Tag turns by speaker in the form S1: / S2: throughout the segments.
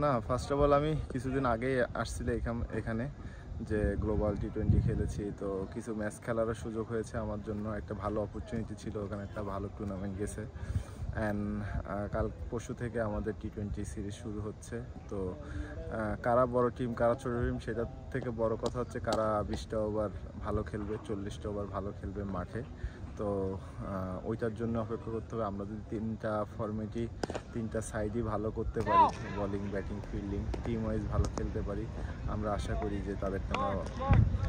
S1: না, first of all আমি কিছুদিন আগেই আসছিল এখানে যে গ্লোবাল টি20 খেলেছি, তো কিছু ম্যাচ খেলারও সুযোগ হয়েছে আমার জন্য। একটা ভালো অপরচুনিটি ছিল, ওখানে একটা ভালো টুর্নামেন্ট গেছে। অ্যান্ড কাল পরশু থেকে আমাদের টি20 সিরিজ শুরু হচ্ছে। তো কারা বড় টিম কারা ছোট টিম সেটার থেকে বড় কথা হচ্ছে কারা 20টা ওভার ভালো খেলবে, 40টা ওভার ভালো খেলবে মাঠে। তো ওইটার জন্য অপেক্ষা করতে হবে। আমরা যদি তিনটা সাইডই ভালো করতে পারি, bowling batting fielding team wise ভালো খেলতে পারি, আমরা আশা করি যে তাদেরকে আমরা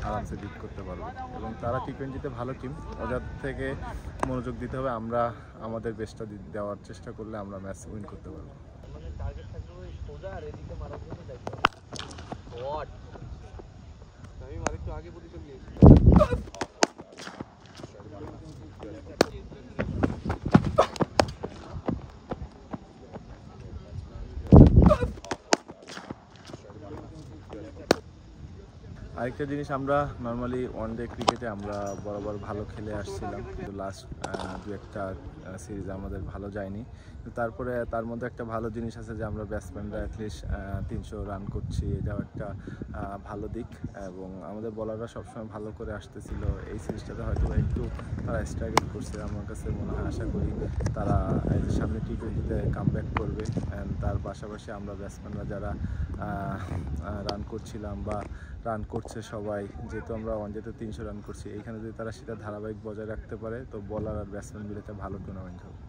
S1: আরামসে বিট করতে পারবো। এবং তারা টি20তে ভালো টিম, ওদের থেকে মনোযোগ দিতে হবে। আমরা আমাদের বেস্টটা দেওয়ার চেষ্টা করলে আমরা ম্যাচ উইন করতে পারবো। আরেকটা জিনিস, আমরা নর্মালি ওয়ানডে ক্রিকেটে আমরা বরাবর ভালো খেলে আসছিলাম, কিন্তু লাস্ট দু একটা সিরিজ আমাদের ভালো যায়নি। তারপরে তার মধ্যে একটা ভালো জিনিস আছে যে আমরা ব্যাটসম্যানরা অ্যাটলিস্ট 300 রান করছি, এটাও একটা ভালো দিক। এবং আমাদের বলাররা সবসময় ভালো করে আসতেছিল। এই সিরিজটাতে হয়তো একটু তারা স্ট্রাগল করছে, আমার কাছে মনে হয়। আশা করি তারা সামনে টি20তে কামব্যাক করবে। অ্যান্ড তার পাশাপাশি আমরা ব্যাটসম্যানরা যারা রান করছিলাম বা রান করছে সবাই, যেহেতু আমরা ওয়ানডেতে 300 রান করছি, এইখানে যদি তারা সেটা ধারাবাহিক বজায় রাখতে পারে, তো বলার আর ব্যাটসম্যান মিলে একটা ভালো টুর্নামেন্ট হবে।